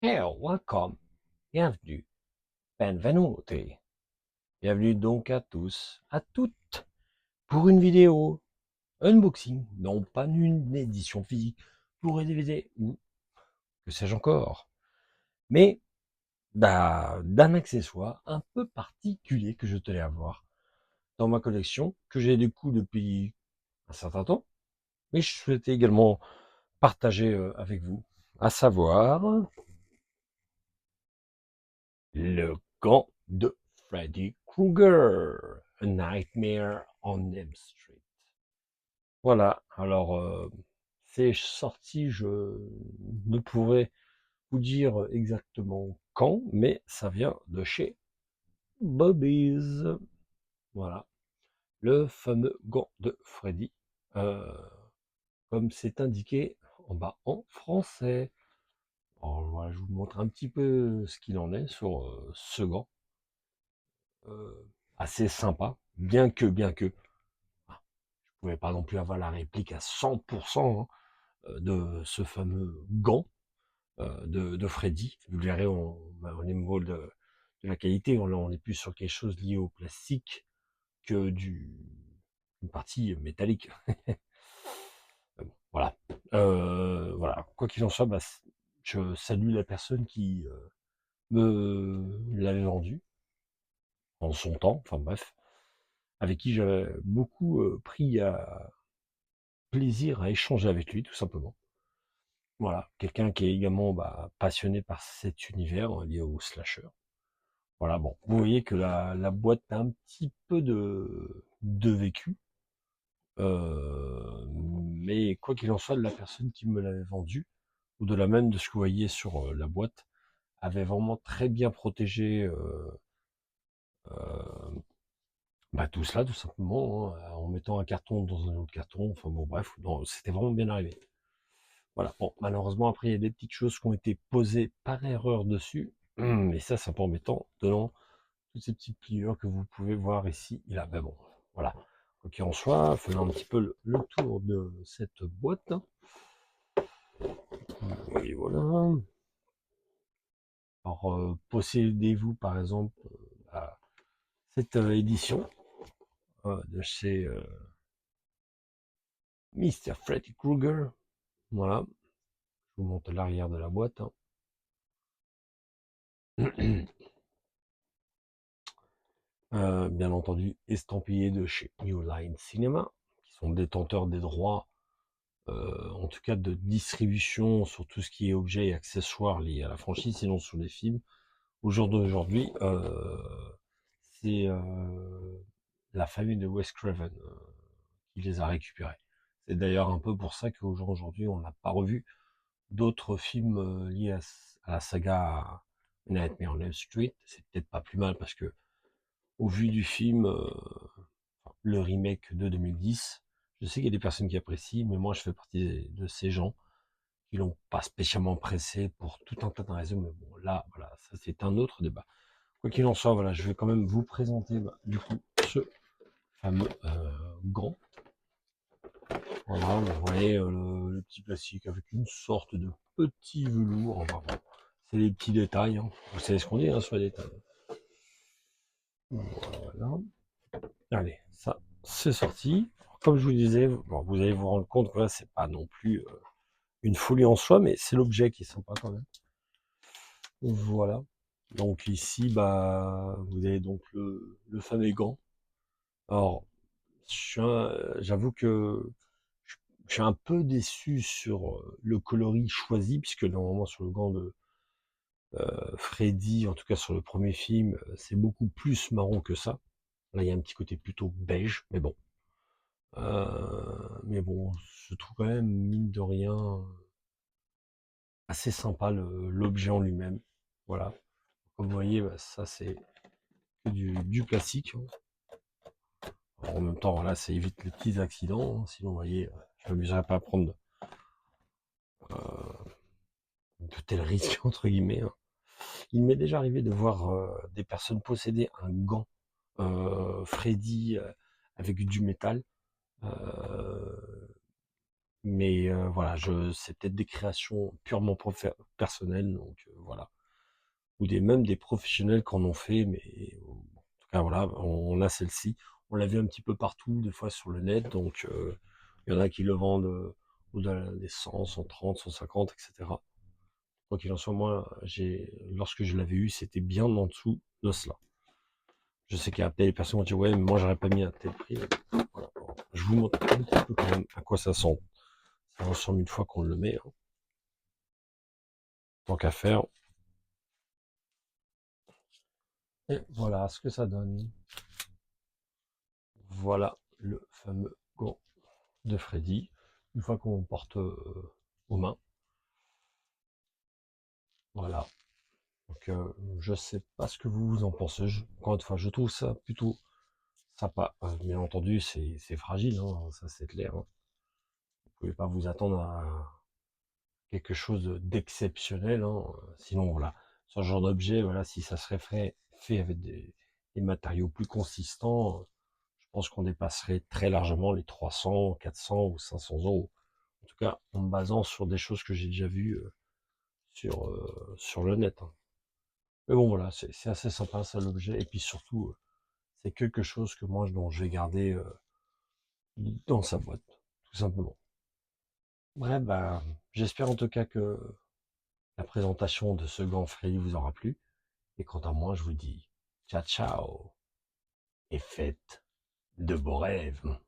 Hey, welcome, bienvenue, benvenuti. Bienvenue donc à tous, à toutes, pour une vidéo unboxing, non pas une édition physique pour un DVD ou que sais-je encore, mais d'un accessoire un peu particulier que je tenais à voir dans ma collection, que j'ai du coup depuis un certain temps, mais je souhaitais également partager avec vous, à savoir le gant de Freddy Krueger, A Nightmare on Elm Street. Voilà, alors c'est sorti, je ne pourrais vous dire exactement quand, mais ça vient de chez Bobby's. Voilà, le fameux gant de Freddy, euh, comme c'est indiqué en bas en français. Alors voilà, je vous montre un petit peu ce qu'il en est sur ce gant. Assez sympa, bien que, ah, je pouvais pas non plus avoir la réplique à 100% hein, de ce fameux gant de Freddy. Vous le verrez au niveau de la qualité, on est plus sur quelque chose lié au plastique que une partie métallique. Bon, voilà. Voilà. Quoi qu'il en soit, je salue la personne qui me l'avait vendu en son temps. Enfin bref, avec qui j'avais beaucoup pris plaisir à échanger avec lui, tout simplement. Voilà, quelqu'un qui est également passionné par cet univers lié au slasher. Voilà, bon, vous voyez que la boîte a un petit peu de vécu, mais quoi qu'il en soit, la personne qui me l'avait vendu, ou de la même de ce que vous voyez sur la boîte, avait vraiment très bien protégé euh, tout cela, tout simplement, hein, en mettant un carton dans un autre carton. Enfin bon, bref, c'était vraiment bien arrivé. Voilà. Bon, malheureusement, après, il y a des petites choses qui ont été posées par erreur dessus. Mais ça, c'est un peu embêtant, donnant toutes ces petites pliures que vous pouvez voir ici et là. Ben bon, voilà. Quoi qu'il en soit, faisons un petit peu le tour de cette boîte. Et voilà. Alors, possédez-vous, par exemple, cette édition de chez Mr. Freddy Krueger. Voilà. Je vous montre l'arrière de la boîte. Hein. Bien entendu, estampillé de chez New Line Cinema, qui sont détenteurs des droits, en tout cas de distribution sur tout ce qui est objets et accessoires liés à la franchise, sinon sur les films. Au jour d'aujourd'hui, c'est la famille de Wes Craven qui les a récupérés. C'est d'ailleurs un peu pour ça qu'au jour d'aujourd'hui, on n'a pas revu d'autres films liés à la saga Nightmare on Elm Street. C'est peut-être pas plus mal parce que, au vu du film, le remake de 2010. Je sais qu'il y a des personnes qui apprécient, mais moi je fais partie de ces gens qui l'ont pas spécialement pressé pour tout un tas de raisons. Mais bon, là, voilà, ça c'est un autre débat. Quoi qu'il en soit, voilà, je vais quand même vous présenter du coup ce fameux gant. Voilà, vous voyez le petit plastique avec une sorte de petit velours. Enfin, bon, c'est les petits détails. Hein. Vous savez ce qu'on dit hein, sur les détails. Voilà. Allez, ça, c'est sorti. Comme je vous disais, bon, vous allez vous rendre compte que là, c'est pas non plus une folie en soi, mais c'est l'objet qui est sympa quand même. Voilà. Donc ici, vous avez donc le fameux gant. Alors, j'avoue que je suis un peu déçu sur le coloris choisi, puisque normalement sur le gant de Freddy, en tout cas sur le premier film, c'est beaucoup plus marron que ça. Là, il y a un petit côté plutôt beige, mais bon. Mais bon, je trouve quand même, mine de rien, assez sympa l'objet en lui-même. Voilà. Comme vous voyez, ça c'est que du classique. Hein. Alors, en même temps, là, ça évite les petits accidents. Hein. Sinon, vous voyez, je ne m'amuserais pas à prendre euh, de tels risques, entre guillemets. Hein. Il m'est déjà arrivé de voir des personnes posséder un gant Freddy avec du métal. Euh, Mais voilà, c'est peut-être des créations purement personnelles, donc voilà. Ou même des professionnels qui en ont fait, mais bon, en tout cas voilà, on a celle-ci. On l'a vu un petit peu partout, des fois sur le net, donc il y en a qui le vendent au-delà des 100, 130, 150, etc. Quoi qu'il en soit, moi, lorsque je l'avais eu, c'était bien en dessous de cela. Je sais qu'il y a peut-être des personnes qui vont dire, ouais, mais moi, j'aurais pas mis à tel prix. Voilà. Bon, je vous montre un petit peu quand même à quoi ça sent. Ça ressemble une fois qu'on le met, hein. Tant qu'à faire. Et voilà ce que ça donne. Voilà le fameux gant de Freddy. Une fois qu'on porte aux mains. Voilà. Donc, je sais pas ce que vous en pensez. Encore une fois, je trouve ça plutôt sympa. Bien entendu, c'est fragile, hein, ça c'est clair, hein. Vous pouvez pas vous attendre à quelque chose d'exceptionnel, hein. Sinon, voilà, ce genre d'objet, voilà, si ça serait fait avec des matériaux plus consistants, je pense qu'on dépasserait très largement les 300, 400 ou 500 euros. En tout cas, en me basant sur des choses que j'ai déjà vues sur le net, hein. Mais bon, voilà, c'est assez sympa ça l'objet. Et puis surtout, c'est quelque chose que moi, dont je vais garder dans sa boîte, tout simplement. Bref, bah, j'espère en tout cas que la présentation de ce gant Freddy vous aura plu. Et quant à moi, je vous dis ciao ciao et faites de beaux rêves.